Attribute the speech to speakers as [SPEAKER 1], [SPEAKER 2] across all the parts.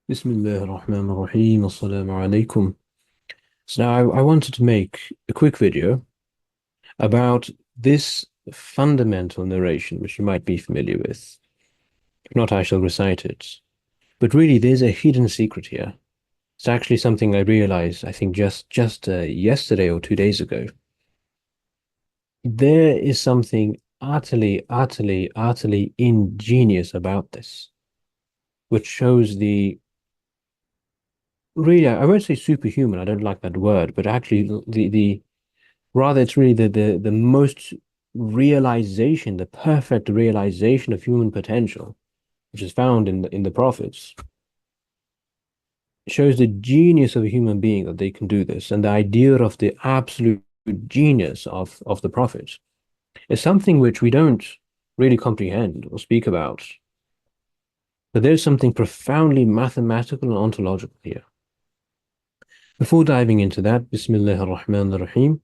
[SPEAKER 1] Bismillah ar-Rahman ar-Rahim. Assalamu alaikum. So now I wanted to make a quick video about this fundamental narration, which you might be familiar with. If not, I shall recite it. But really, there's a hidden secret here. It's actually something I realized, I think, just yesterday or 2 days ago. There is something utterly ingenious about this, which shows the really, I won't say superhuman, I don't like that word, but actually the rather, it's really the most realization, the perfect realization of human potential, which is found in the prophets. It shows the genius of a human being that they can do this, and the idea of the absolute genius of the prophets is something which we don't really comprehend or speak about. But there's something profoundly mathematical and ontological here. Before diving into that, Bismillah ar-Rahman ar-Rahim.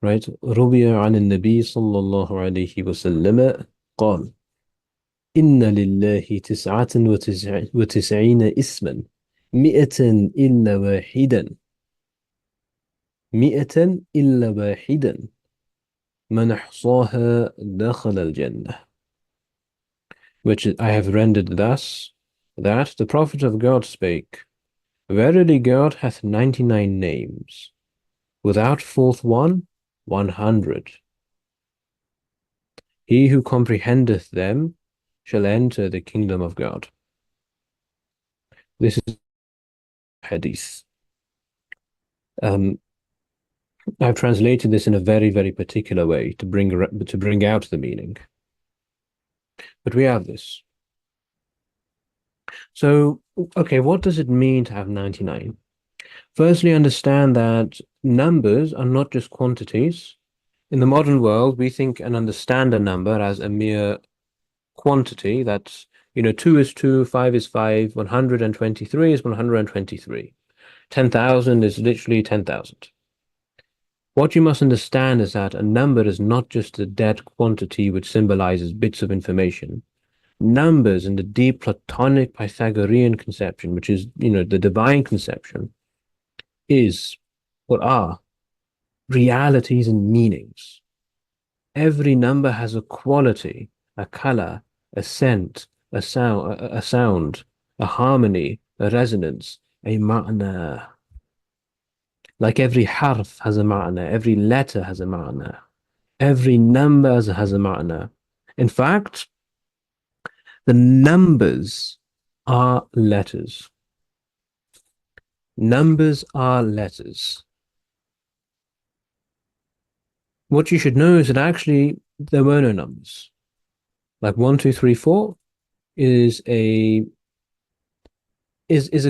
[SPEAKER 1] Right? روي عن النبي صلى الله عليه وسلم قال إن لله وتسعين اسما مئة إلا واحدا مئة إلا واحدا من أحصاها دخل الجنة. Which I have rendered thus, that the Prophet of God spake, Verily God hath 99 names, without fourth one, 100. He who comprehendeth them shall enter the kingdom of God. This is hadith. I've translated this in a very particular way to bring out the meaning. But we have this. So, okay, what does it mean to have 99? Firstly, understand that numbers are not just quantities. In the modern world, we think and understand a number as a mere quantity. That's, 2 is 2, 5 is 5, 123 is 123. 10,000 is literally 10,000. What you must understand is that a number is not just a dead quantity which symbolizes bits of information. Numbers in the deep Platonic Pythagorean conception, which is, the divine conception, is or are realities and meanings. Every number has a quality, a color, a scent, a sound, a harmony, a resonance, a ma'na. Like every harf has a ma'na, every letter has a ma'na, every number has a ma'na. In fact, the numbers are letters. Numbers are letters. What you should know is that actually there were no numbers. Like 1, 2, 3, 4 is a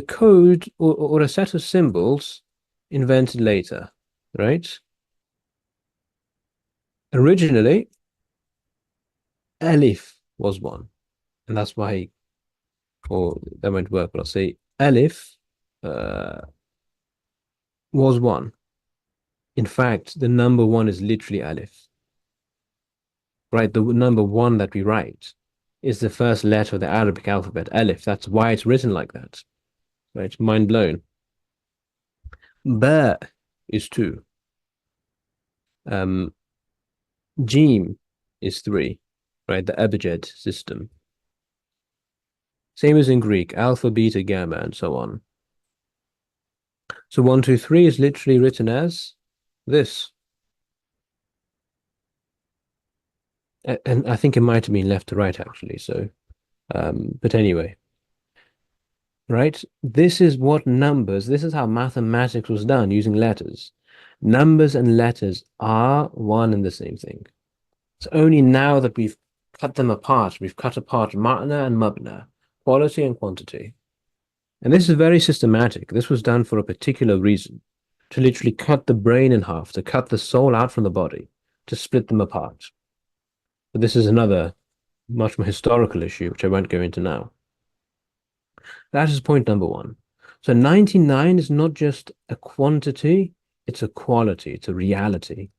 [SPEAKER 1] code or a set of symbols invented later, right? Originally, Alif was one, and that's why, or that won't work, but I'll say Alif was one. In fact, the number one is literally Alif, right? The number one that we write is the first letter of the Arabic alphabet, Alif. That's why it's written like that, right? Mind blown. Ba is two. Jim is three, right? The abjad system. Same as in Greek, alpha, beta, gamma, and so on. So 1, 2, 3 is literally written as this. And I think it might have been left to right, actually. So, but anyway, right? This is what numbers, this is how mathematics was done using letters. Numbers and letters are one and the same thing. It's only now that we've cut them apart. We've cut apart ma'na and mabna, quality and quantity. And this is very systematic. This was done for a particular reason, to literally cut the brain in half, to cut the soul out from the body, to split them apart. But this is another much more historical issue, which I won't go into now. That is point number one. So 99 is not just a quantity, it's a quality, it's a reality.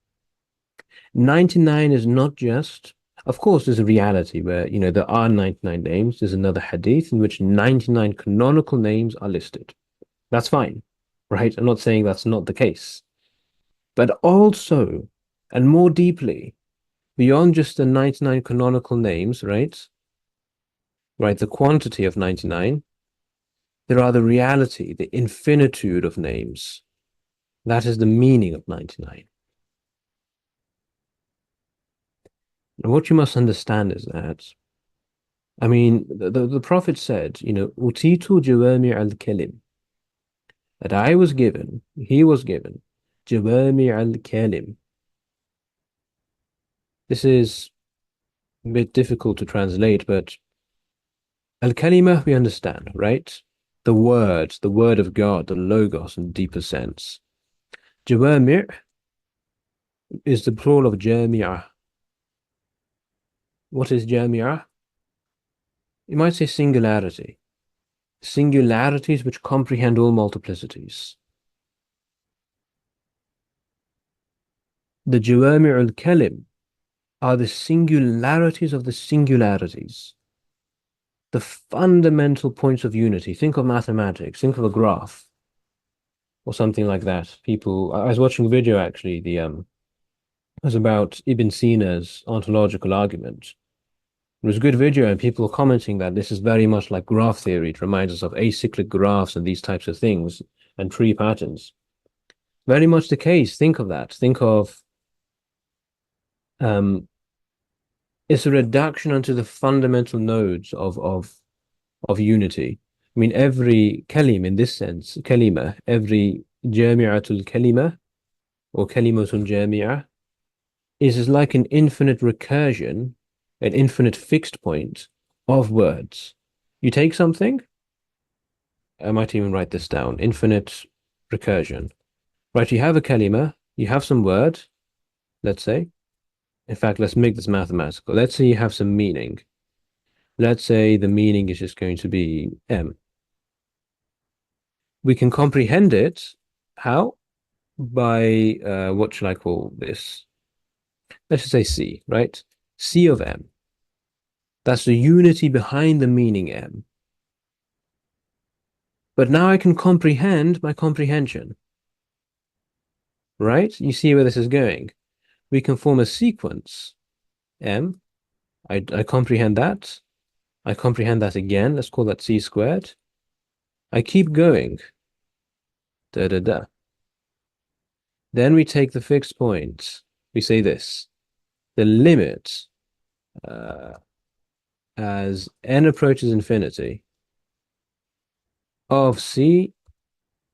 [SPEAKER 1] 99 is not just Of course, there's a reality where, there are 99 names. There's another hadith in which 99 canonical names are listed. That's fine, right? I'm not saying that's not the case. But also, and more deeply, beyond just the 99 canonical names, right? Right, the quantity of 99, there are the reality, the infinitude of names. That is the meaning of 99. And what you must understand is that, I mean, the Prophet said, Utitu jawami al-kalim, that he was given, jawami al-kalim. This is a bit difficult to translate, but al-kalima we understand, right? The word of God, the logos in deeper sense. Jawami' is the plural of jami'ah. What is jami'ah? You might say singularity. Singularities which comprehend all multiplicities. The jawami'ul kalim are the singularities of the singularities, the fundamental points of unity. Think of mathematics, think of a graph or something like that. I was watching a video actually, it was about Ibn Sina's ontological argument. It was a good video, and people were commenting that this is very much like graph theory. It reminds us of acyclic graphs and these types of things and tree patterns. Very much the case. Think of that. Think of it's a reduction onto the fundamental nodes of unity. I mean, every kalim in this sense, kalima, every jami'atul kalima or kalimatun jami'ah is like an infinite recursion, an infinite fixed point of words. You take something, I might even write this down, infinite recursion. Right, you have a kalima, you have some word, let's say. In fact, let's make this mathematical. Let's say you have some meaning. Let's say the meaning is just going to be M. We can comprehend it. How? By, what should I call this? Let's just say C, right? C of M. That's the unity behind the meaning M. But now I can comprehend my comprehension, right? You see where this is going. We can form a sequence. M, I comprehend that. I comprehend that again. Let's call that C squared. I keep going. Da, da, da. Then we take the fixed point. We say this. The limit as n approaches infinity of C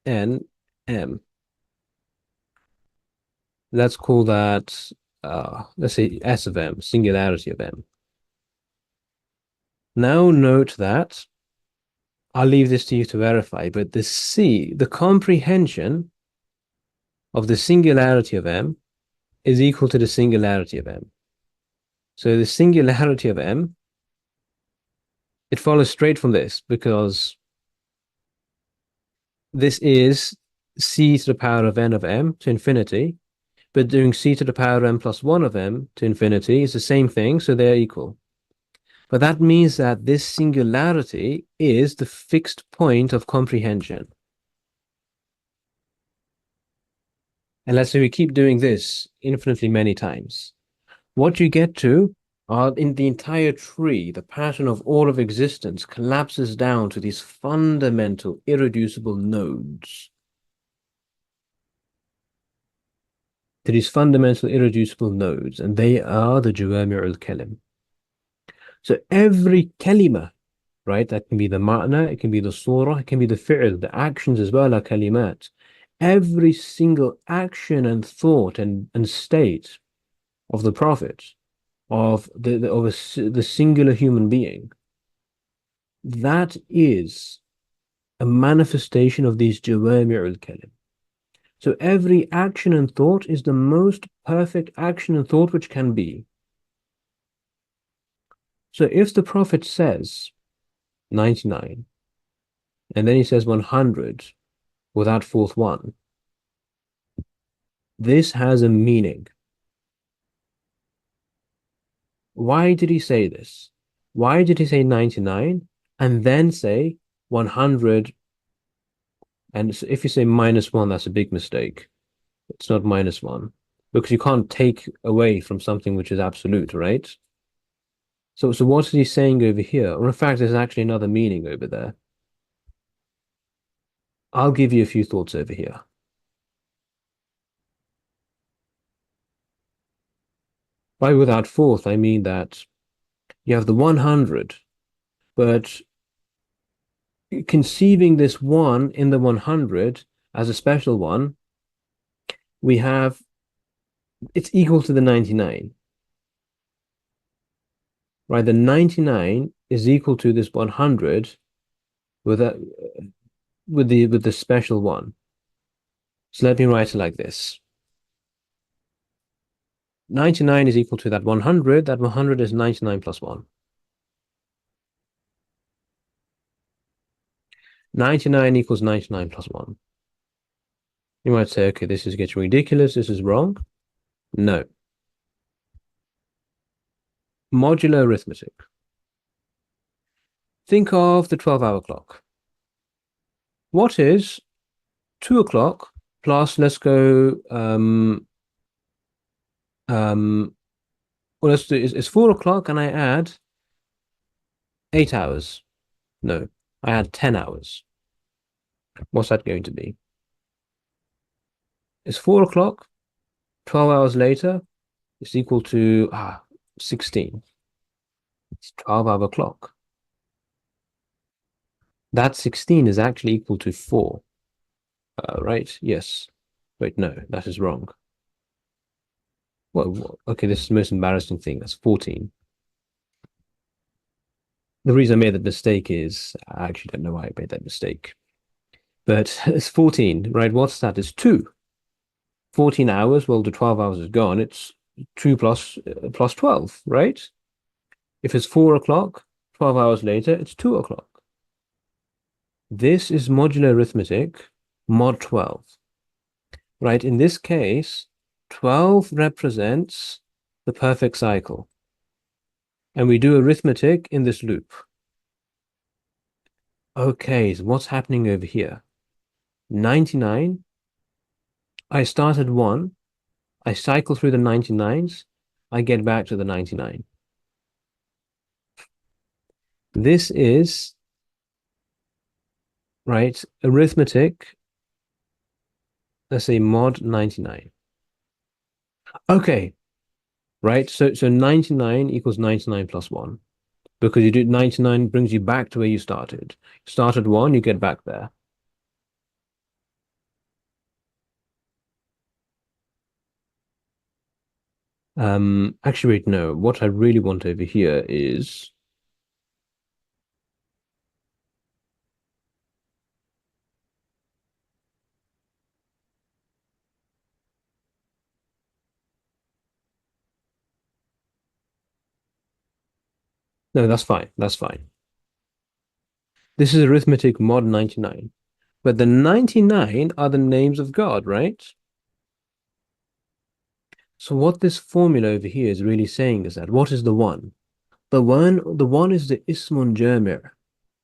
[SPEAKER 1] n m. Let's call that, let's say S of m, singularity of m. Now note that, I'll leave this to you to verify, but the comprehension of the singularity of m is equal to the singularity of m. So the singularity of m, it follows straight from this because this is c to the power of n of m to infinity, but doing c to the power of m plus 1 of m to infinity is the same thing, so they're equal. But that means that this singularity is the fixed point of comprehension. And let's say we keep doing this infinitely many times. What you get to are in the entire tree, the pattern of all of existence collapses down to these fundamental, irreducible nodes. To these fundamental, irreducible nodes, and they are the Jawami' al-Kalim. So every kalima, right, that can be the ma'na, it can be the surah, it can be the fi'l, the actions as well are kalimat. Every single action and thought and state of the Prophet, of the singular human being, that is a manifestation of these Jawami' al-Kalim. So every action and thought is the most perfect action and thought which can be. So if the Prophet says 99, and then he says 100 without fourth one, this has a meaning. Why did he say this? Why did he say 99 and then say 100? And if you say minus one, that's a big mistake. It's not minus one because you can't take away from something which is absolute, right? So what is he saying over here? Or in fact, there's actually another meaning over there. I'll give you a few thoughts over here. By without fourth, I mean that you have the 100, but conceiving this one in the 100 as a special one, we have it's equal to the 99, right? The 99 is equal to this 100 with a, with the special one. So let me write it like this. 99 is equal to that 100. That 100 is 99 plus 1. 99 equals 99 plus 1. You might say, okay, this is getting ridiculous. This is wrong. No. Modular arithmetic. Think of the 12-hour clock. What is 2 o'clock plus, let's go, well, let's do, it's 4 o'clock and I add 8 hours. No, I add 10 hours. What's that going to be? It's 4 o'clock, 12 hours later, it's equal to 16. It's 12-hour clock. That 16 is actually equal to 4. Right? Yes. Wait, no, that is wrong. Well, okay, this is the most embarrassing thing. That's 14. The reason I made that mistake is I actually don't know why I made that mistake. But it's 14, right? What's that? It's 2. 14 hours, well, the 12 hours is gone. It's 2 plus 12, right? If it's 4 o'clock, 12 hours later, it's 2 o'clock. This is modular arithmetic, mod 12, right? In this case, 12 represents the perfect cycle. And we do arithmetic in this loop. Okay, so what's happening over here? 99, I start at 1, I cycle through the 99s, I get back to the 99. This is, right, arithmetic, let's say mod 99. Okay, right, so 99 equals 99 plus 1. Because you do 99 brings you back to where you started. Start at 1, you get back there. Actually, wait, no. What I really want over here is no, that's fine. That's fine. This is arithmetic mod 99. But the 99 are the names of God, right? So what this formula over here is really saying is that what is the one? The one is the Ismun Jamir,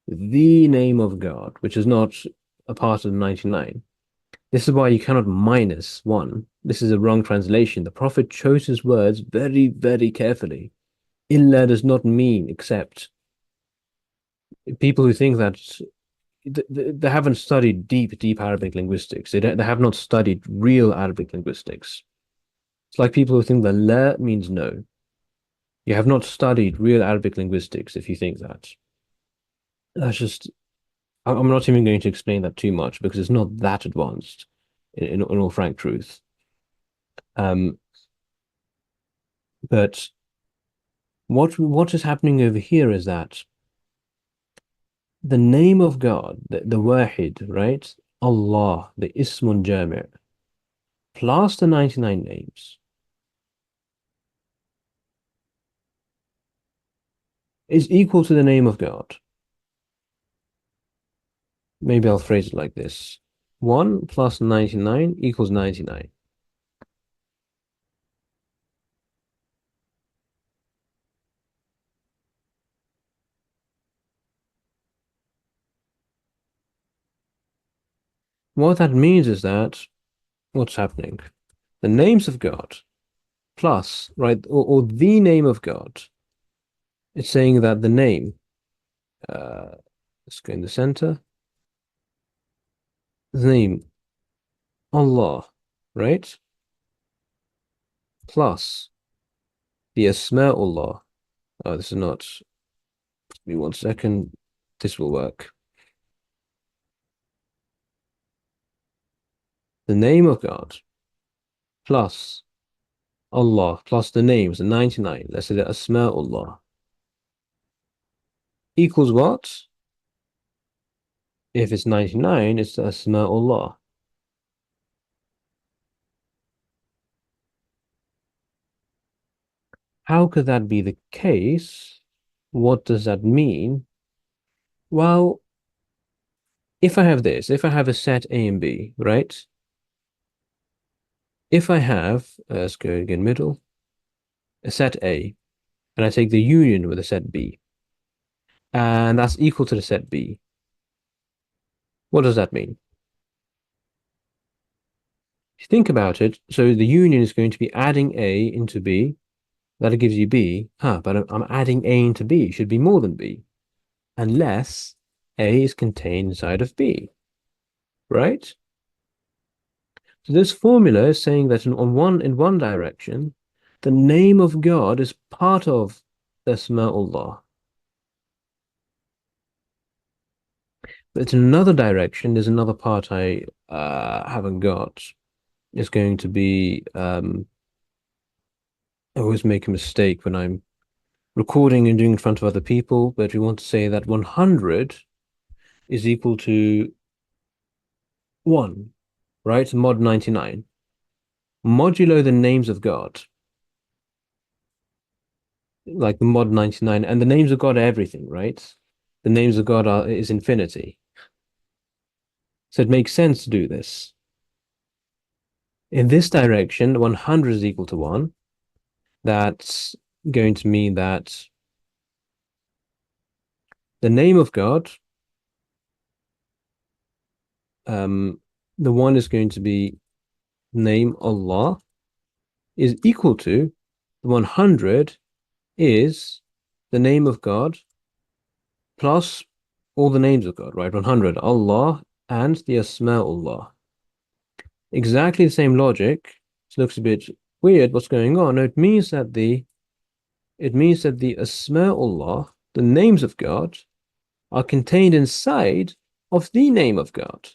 [SPEAKER 1] the name of God, which is not a part of the 99. This is why you cannot minus one. This is a wrong translation. The Prophet chose his words very, very carefully. Illa does not mean except. People who think that they haven't studied deep Arabic linguistics. They have not studied real Arabic linguistics. It's like people who think that la means no. You have not studied real Arabic linguistics if you think that. That's just, I'm not even going to explain that too much because it's not that advanced in all frank truth. Um, but what is happening over here is that the name of God, the Wahid, right? Allah, the Ismun Jami', plus the 99 names is equal to the name of God. Maybe I'll phrase it like this. 1 plus 99 equals 99. What that means is that what's happening? The names of God plus, right, or the name of God. It's saying that the name, uh, let's go in the center, the name Allah, right, plus the Asma'ullah. Oh, this is not, give me 1 second. This will work. The name of God plus Allah plus the names, the 99, let's say the Asma'ullah, equals what? If it's 99, it's the Asma'ullah. How could that be the case? What does that mean? Well, if I have this, if I have a set A and B, right? If I have, let's go again, middle, a set A, and I take the union with a set B, and that's equal to the set B, what does that mean? If you think about it, so the union is going to be adding A into B, that gives you B, but I'm adding A into B, it should be more than B, unless A is contained inside of B, right? So this formula is saying that in one direction, the name of God is part of Asma'ullah. But in another direction, there's another part I haven't got. It's going to be I always make a mistake when I'm recording and doing in front of other people, but we want to say that 100 is equal to 1, right? Mod 99. Modulo the names of God, like the mod 99, and the names of God are everything, right? The names of God is infinity. So it makes sense to do this. In this direction, 100 is equal to 1. That's going to mean that the name of God, the one is going to be name Allah, is equal to 100 is the name of God plus all the names of God, right? 100, Allah and the Asma'ullah. Exactly the same logic. It looks a bit weird what's going on. No, it means that the Asma'ullah, the names of God, are contained inside of the name of God.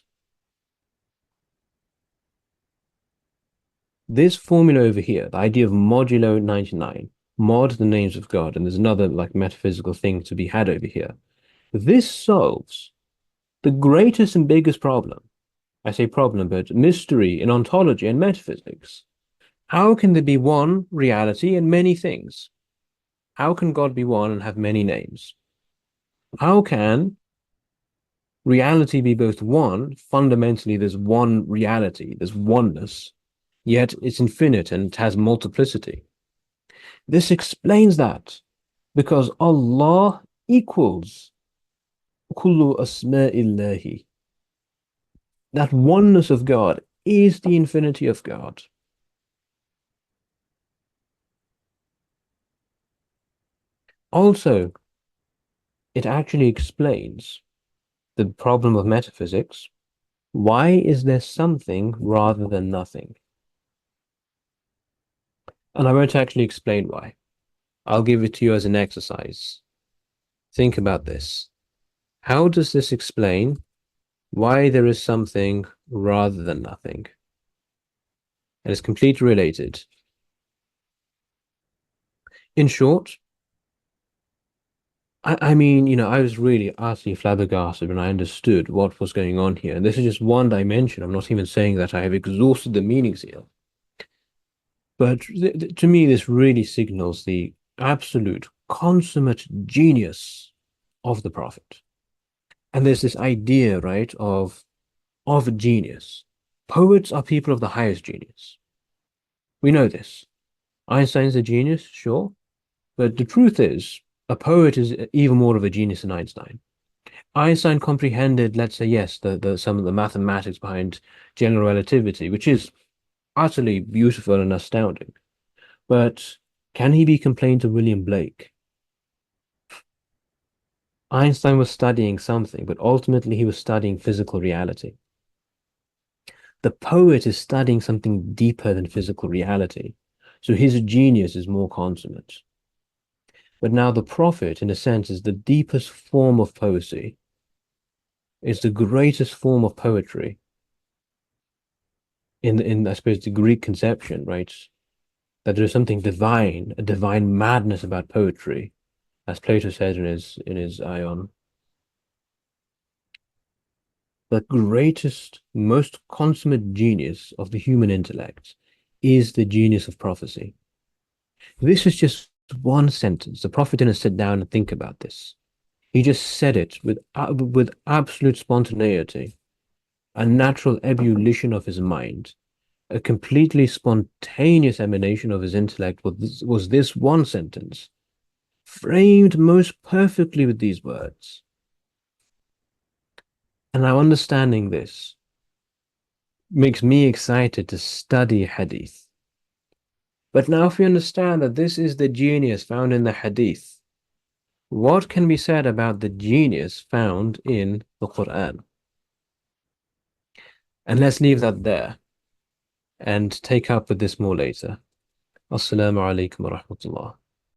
[SPEAKER 1] This formula over here, the idea of modulo 99, mod the names of God, and there's another like metaphysical thing to be had over here. This solves the greatest and biggest problem. I say problem, but mystery in ontology and metaphysics. How can there be one reality and many things? How can God be one and have many names? How can reality be both one? Fundamentally, there's one reality, there's oneness, yet it's infinite and it has multiplicity. This explains that because Allah equals kullu asma'illahi. That oneness of God is the infinity of God. Also, it actually explains the problem of metaphysics. Why is there something rather than nothing? And I won't actually explain why. I'll give it to you as an exercise. Think about this. How does this explain why there is something rather than nothing? And it's completely related. In short, I mean, I was really utterly flabbergasted when I understood what was going on here. And this is just one dimension. I'm not even saying that I have exhausted the meanings here. But to me, this really signals the absolute consummate genius of the prophet. And there's this idea, right, of genius. Poets are people of the highest genius. We know this. Einstein's a genius, sure. But the truth is, a poet is even more of a genius than Einstein. Einstein comprehended, let's say, yes, the some of the mathematics behind general relativity, which is utterly beautiful and astounding. But can he be compared to William Blake? Einstein was studying something, but ultimately he was studying physical reality. The poet is studying something deeper than physical reality. So his genius is more consummate. But now the prophet, in a sense, is the deepest form of poesy, is the greatest form of poetry in I suppose the Greek conception, right? That there's something divine, a divine madness about poetry, as Plato says in his Ion. The greatest, most consummate genius of the human intellect is the genius of prophecy. This is just one sentence. The prophet didn't sit down and think about this. He just said it with absolute spontaneity, a natural ebullition of his mind, a completely spontaneous emanation of his intellect was this one sentence, framed most perfectly with these words. And now understanding this makes me excited to study hadith. But now if we understand that this is the genius found in the hadith, what can be said about the genius found in the Quran? And let's leave that there and take up with this more later. Assalamu alaikum wa rahmatullah.